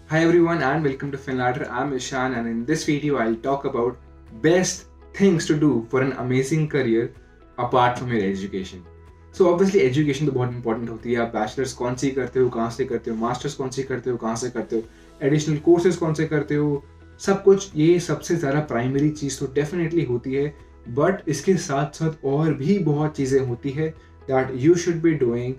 Hi everyone and welcome to FinLadder. I'm Ishan and in this video I'll talk about best things to do for an amazing career apart from your education. So obviously education तो बहुत important होती है. आप bachelors कौन सी करते हो, कहाँ से करते हो, मास्टर्स कौन सी करते हो, कहाँ से करते हो, एडिशनल कोर्सेज कौन से करते हो, सब कुछ ये सबसे ज़्यादा प्राइमरी चीज़ तो डेफिनेटली होती है. बट इसके साथ साथ और भी बहुत चीज़ें होती है that you should be doing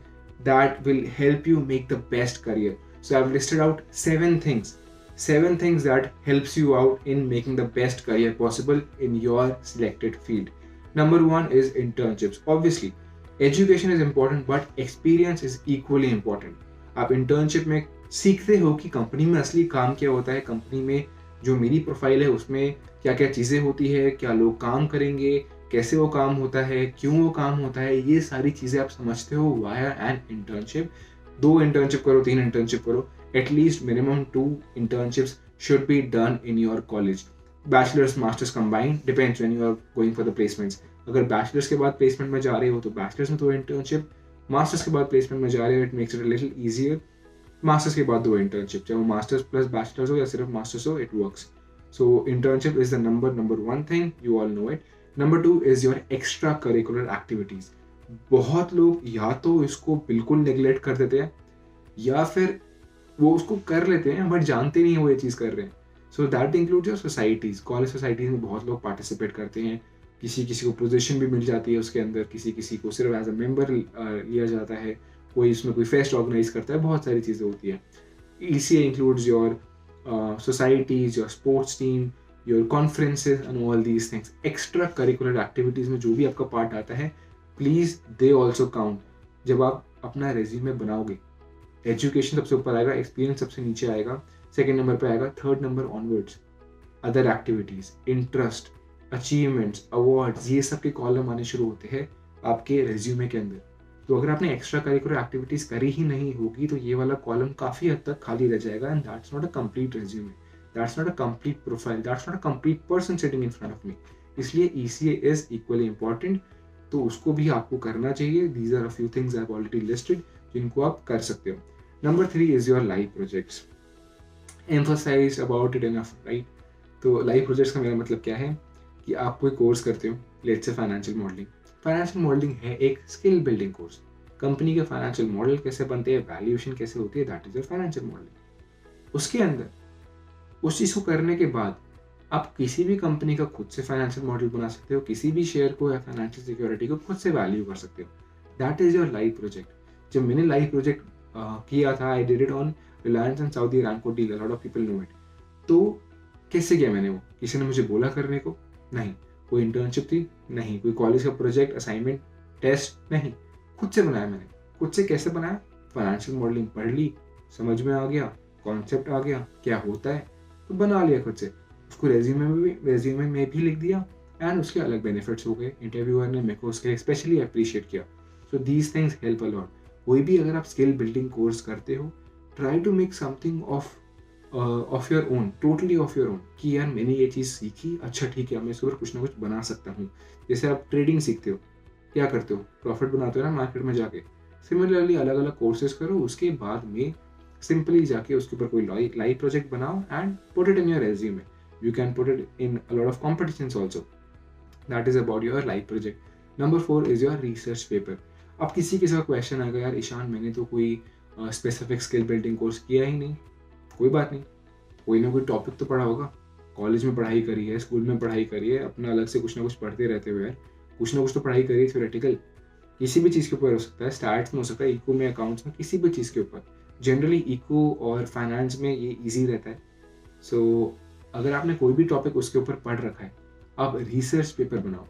that will help you make the best career. So I've listed out seven things that helps you out in making the best career possible in your selected field. Number one is internships. Obviously, education is important, but experience is equally important. आप internship में सीखते हो कि company में असली काम क्या होता है, कंपनी में जो मेरी प्रोफाइल है उसमें क्या क्या चीज़ें होती है, क्या लोग काम करेंगे, कैसे वो काम होता है, क्यों वो काम होता है, ये सारी चीज़ें आप समझते हो वाया एन इंटर्नशिप. 2 इंटर्नशिप करो, 3 इंटर्नशिप करो, at least minimum 2 internships should be done in your college. Bachelors masters combined depends when you are going for the placements. अगर बैचलर्स के बाद प्लेसमेंट में जा रहे हो तो बैचलर्स में 2 इंटर्नशिप, मास्टर्स के बाद प्लेसमेंट में जा रहे हो it makes it a little easier. Masters के बाद 2 इंटर्नशिप, चाहे वो मास्टर्स प्लस बैचलर्स हो या सिर्फ मास्टर्स हो, it works. So internship is the number 1 thing, you all know it. Number 2 is your extra curricular activities. बहुत लोग या तो इसको बिल्कुल नेग्लेक्ट कर देते हैं या फिर वो उसको कर लेते हैं बट जानते नहीं है वो ये चीज़ कर रहे हैं. So that includes your societies. College societies में बहुत लोग पार्टिसिपेट करते हैं. किसी किसी को पोजीशन भी मिल जाती है उसके अंदर, किसी किसी को सिर्फ एज अ मेंबर लिया जाता है, कोई इसमें कोई फेस्ट ऑर्गेनाइज करता है, बहुत सारी चीज़ें होती हैं. ECA includes your societies, your sports team, your conferences and all these things. Extra curricular activities में जो भी आपका पार्ट आता है, please they also count. जब आप अपना रेज्यूमे बनाओगे, एजुकेशन सबसे ऊपर आएगा, एक्सपीरियंस सबसे नीचे आएगा, सेकेंड नंबर पे आएगा, third number onwards other activities, interest, achievements, awards, ये सब के कॉलम आने शुरू होते हैं आपके रेज्यूमे के अंदर. तो अगर आपने एक्स्ट्रा करिकुलर एक्टिविटीज करी ही नहीं होगी तो ये वाला कॉलम काफी हद तक खाली रह जाएगा and that's not a complete resume, that's not a complete profile, that's not a complete person sitting in front of me. इसलिए ECA इज इक्वली इंपॉर्टेंट, तो उसको भी आपको करना चाहिए. These are a few things I have already listed जिनको आप कर सकते हो. Number 3 is your live projects. Emphasise about it enough, right? तो लाइव प्रोजेक्ट्स का मेरा मतलब क्या है कि आप कोई कोर्स करते हो, let's say financial modelling. Financial modelling है एक स्किल बिल्डिंग कोर्स. कंपनी के फाइनेंशियल मॉडल कैसे बनते हैं, वैल्यूएशन कैसे होती है, that is your financial modelling. उसके अंदर उस चीज़ को करने के बाद आप किसी भी कंपनी का खुद से फाइनेंशियल मॉडल बना सकते हो, किसी भी शेयर को या फाइनेंशियल सिक्योरिटी को खुद से वैल्यू कर सकते हो. That is your live project. जब मैंने लाइव प्रोजेक्ट किया था, I did it on Reliance and Saudi Aramco deal, a lot of people know it. तो कैसे किया मैंने वो? किसी ने मुझे बोला करने को? नहीं. कोई इंटर्नशिप थी? नहीं. कोई कॉलेज का प्रोजेक्ट, असाइनमेंट, टेस्ट? नहीं. खुद से बनाया मैंने. खुद से कैसे बनाया? फाइनेंशियल मॉडलिंग पढ़ ली, समझ में आ गया, कॉन्सेप्ट आ गया क्या होता है, तो बना लिया खुद से. उसको रेज्यूमे में भी लिख दिया एंड उसके अलग बेनिफिट्स हो गए. इंटरव्यूअर ने मेरे को उसके लिए स्पेशली अप्रिशिएट किया. So these things help a lot. कोई भी अगर आप स्किल बिल्डिंग कोर्स करते हो, try to make something of your own, totally of your own, कि यार मैंने ये चीज़ सीखी, अच्छा ठीक है मैं इसके ऊपर कुछ ना कुछ बना सकता हूँ. जैसे आप ट्रेडिंग सीखते हो, क्या करते हो? प्रॉफिट बनाते हो ना मार्केट में जाके. सिमिलरली अलग अलग कोर्सेज करो, उसके बाद में सिंपली जाके उसके ऊपर कोई लाइव प्रोजेक्ट बनाओ and put it in your resume. You can put it in a lot of competitions also. That is about your live project. Number 4 is your research paper. अब किसी का क्वेश्चन आएगा, यार ईशान मैंने तो कोई स्पेसिफिक स्किल बिल्डिंग कोर्स किया ही नहीं. कोई बात नहीं, कोई ना कोई टॉपिक तो पढ़ा होगा. कॉलेज में पढ़ाई करी है, स्कूल में पढ़ाई करी है, अपना अलग से कुछ ना कुछ पढ़ते रहते हो यार. कुछ ना कुछ तो पढ़ाई करी है थ्योरेटिकल. किसी भी चीज़ के ऊपर हो सकता है, स्टैट्स में हो सकता है, इको में, अकाउंट्स में, किसी भी चीज़ के ऊपर. जनरली इको और फाइनेंस में ये ईजी रहता है. सो अगर आपने कोई भी टॉपिक उसके ऊपर पढ़ रखा है, आप रिसर्च पेपर बनाओ.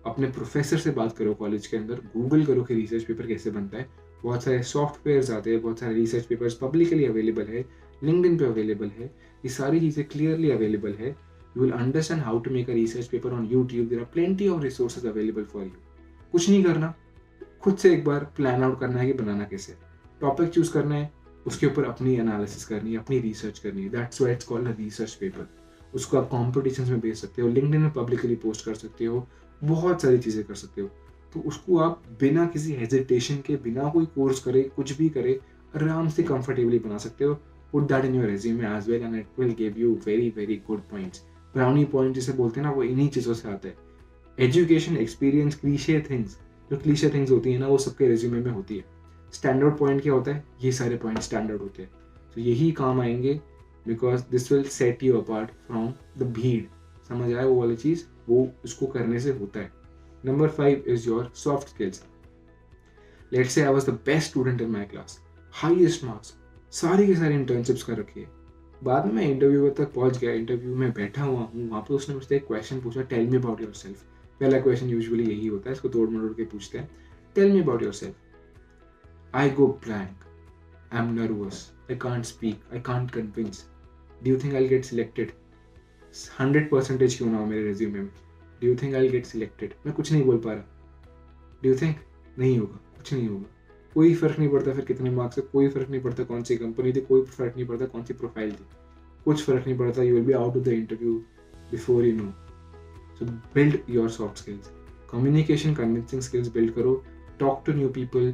अपने प्रोफेसर से बात करो कॉलेज के अंदर, गूगल करो कि रिसर्च पेपर कैसे बनता है. बहुत सारे सॉफ्टवेयर्स आते हैं, बहुत सारे रिसर्च पेपर्स पब्लिकली अवेलेबल है, लिंक्डइन पे अवेलेबल है. ये सारी चीज़ें क्लियरली अवेलेबल है. You will understand how to make a research paper on YouTube. There are plenty of resources available for you. कुछ नहीं करना, खुद से एक बार प्लान आउट करना है कि बनाना कैसे, टॉपिक चूज करना है, उसके ऊपर अपनी एनालिसिस करनी है, अपनी रिसर्च करनी है. That's why it's called a research paper. उसको आप कॉम्पिटिशन्स में भेज सकते हो, लिंक्डइन में पब्लिकली पोस्ट कर सकते हो, बहुत सारी चीज़ें कर सकते हो. तो उसको आप बिना किसी हेजिटेशन के, बिना कोई कोर्स करे, कुछ भी करे, आराम से कंफर्टेबली बना सकते हो. put that in your resume as well and it will give you very good points. Brownie points जिसे बोलते हैं ना, वो इन्हीं चीज़ों से आता है. एजुकेशन, एक्सपीरियंस, क्लीशे थिंग्स, जो क्लीशे थिंग्स होती है ना, वो सबके रिज्यूमे में होती है. स्टैंडर्ड पॉइंट क्या होता है? ये सारे पॉइंट स्टैंडर्ड होते हैं. तो यही काम आएंगे because this will set you apart from the भीड़. समझ आया वो वाली चीज़? वो उसको करने से होता है. Number 5 is your soft skills. Let's say I was the best student in my class, highest marks, सारी की सारी इंटर्नशिप्स कर रखी है. बाद में मैं इंटरव्यू तक पहुंच गया, इंटरव्यू में बैठा हुआ हूँ, वहाँ पे उसने मुझसे एक क्वेश्चन पूछा, tell me about yourself. पहला क्वेश्चन यूजुअली यही होता है, इसको तोड़ मरोड़ के पूछते हैं, tell me about yourself. I go blank, I am nervous, I can't speak, I can't convince. Do you think I get selected? 100% क्यों ना हो मेरे रिज्यूमे में, do you think I get selected? मैं कुछ नहीं बोल पा रहा. Do you think? नहीं होगा, कुछ नहीं होगा. कोई फर्क नहीं पड़ता फिर कितने मार्क्स है, कोई फर्क नहीं पड़ता कौन सी कंपनी थी, कोई फर्क नहीं पड़ता कौन सी प्रोफाइल थी, कुछ फर्क नहीं पड़ता. You will be out of the interview before you know. So build your soft skills. Communication, convincing skills build करो. Talk to new people,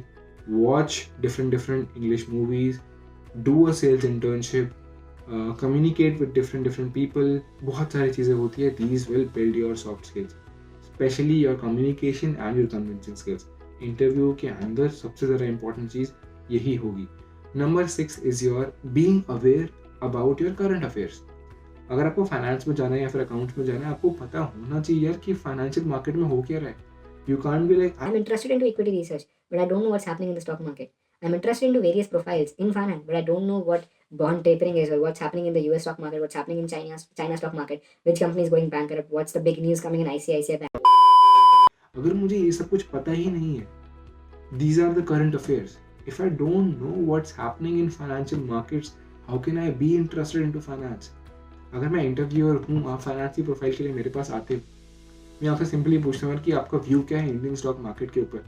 watch different English movies, do a sales internship, communicate with different people. बहुत सारी चीज़ें होती है. These will build your soft skills, specially your communication and your convincing skills. Interview के अंदर सबसे ज़्यादा इंपॉर्टेंट चीज़ यही होगी. Number 6 is your being aware about your current affairs. अगर आपको फाइनेंस में जाना है या फिर अकाउंट्स में जाना है, आपको पता होना चाहिए यार कि फाइनेंशियल मार्केट में हो क्या रहा है. You can't be like, I'm interested into equity research, but I don't know what's happening in the stock market. I'm interested into various profiles in finance, but I don't know what bond tapering is or what's happening in the US stock market, what's happening in China stock market, which company is going bankrupt, what's the big news coming in ICICI Bank. अगर मुझे ये सब कुछ पता ही नहीं है, these are the current affairs. If I don't know what's happening in financial markets, how can I be interested into finance? अगर मैं इंटरव्यूअर हूँ, आप फाइनेंस की प्रोफाइल के लिए मेरे पास आते हो, मैं आपसे सिंपली पूछता हूँ कि आपका व्यू क्या है इंडियन स्टॉक मार्केट के ऊपर,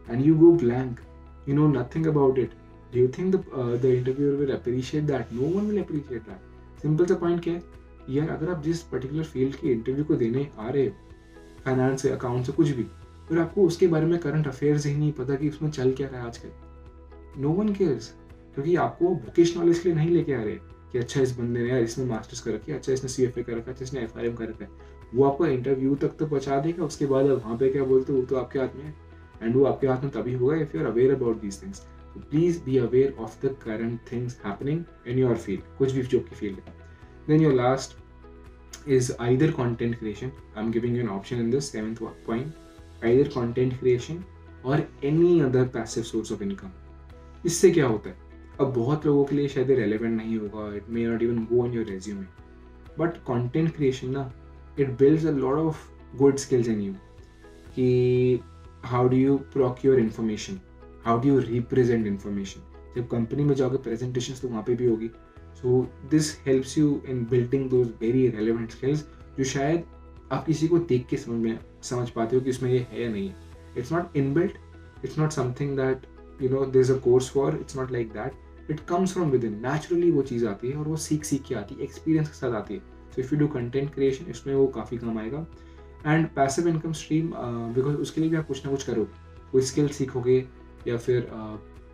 and you go blank, you know nothing about it. Do you think the interviewer will appreciate that? No one will appreciate that. Simple सा पॉइंट क्या है यार, अगर आप जिस पर्टिकुलर फील्ड के इंटरव्यू को देने आ रहे हो, फाइनेंस से, अकाउंट से, कुछ भी, फिर आपको उसके बारे में करंट अफेयर्स ही नहीं पता कि उसमें चल क्या रहा है आजकल, नो वन केयर्स. क्योंकि आपको बुकिश नॉलेज के लिए नहीं लेके आ रहे कि अच्छा इस बंदे ने यार इसने मास्टर्स कर रखी है, अच्छा इसने CFA कर रखा है, अच्छा इसने FRM कर रखा है. वो आपको इंटरव्यू तक तो पहुंचा देगा, उसके बाद अब वहाँ पे क्या बोलते हो वो तो आपके हाथ में है. एंड वो आपके हाथ में तभी होगा if you are aware about these things. Please be aware of the current things happening in your field, कुछ भी जो की फील्ड है. Then your last is either content creation. I'm giving you an option in this 7th point. Either content creation or any other passive source of income. इससे क्या होता है, अब बहुत लोगों के लिए शायद रेलेवेंट नहीं होगा, it may not even go on your resume, but content creation ना, it builds a lot of good skills in you. कि how do you procure information, how do you represent information. जब company में जाओगे presentations तो वहाँ पे भी होगी. So this helps you in building those very relevant skills जो शायद आप किसी को देख के समझ पाते हो कि इसमें ये है या नहीं है. It's not inbuilt, it's not something that you know there's a course for, it's not like that. It comes from within, naturally वो चीज़ आती है और वो सीख के आती है, एक्सपीरियंस के साथ आती है. So if you do content creation, इसमें वो काफ़ी काम आएगा. And passive income stream, because उसके लिए भी आप कुछ ना कुछ करोगे, कोई स्किल सीखोगे या फिर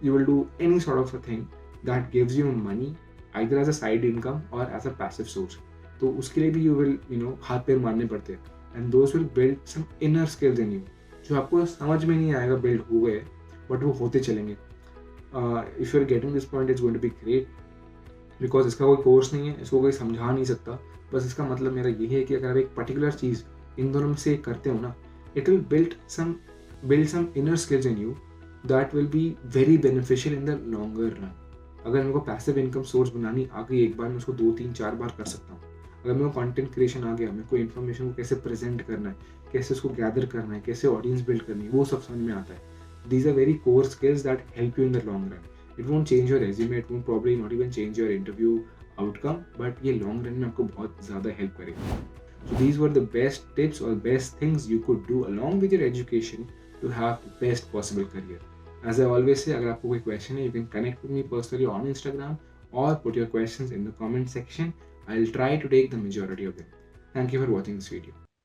you will do any sort of a thing that gives you money either as a side income or as a passive source. तो उसके लिए भी you will हाथ पैर मारने पड़ते हैं, and those will build some inner skills in you जो आपको समझ में नहीं आएगा build हो गए, but वो होते चलेंगे. If you are getting this point, it's going to be great because इसका कोई कोर्स नहीं है, इसको कोई समझा नहीं सकता. बस इसका मतलब मेरा यही है कि अगर आप एक पर्टिकुलर चीज़ इन दोनों में से करते हो ना, it will build some inner skills in you that will be very beneficial in the longer run. अगर मेरे को पैसिव इनकम सोर्स बनानी आ गई एक बार, मैं उसको 2, 3, 4 बार कर सकता हूँ. अगर मेरे को कंटेंट क्रिएशन आ गया, मेरे को इन्फॉर्मेशन को कैसे प्रेजेंट करना है, कैसे उसको गैदर करना है, कैसे ऑडियंस बिल्ड करनी है, वो सब समझ में आता है. These are very core skills that help you in the long run. It won't change your resume, it won't probably not even change your interview outcome, but ये लॉन्ग रन में आपको बहुत ज़्यादा हेल्प करेगा. So these were the best tips और best things you could do along with your education to have the best possible career. As I always say, अगर आपको कोई question है, you can connect with me personally on Instagram or put your questions in the comment section. I'll try to take the majority of them. Thank you for watching this video.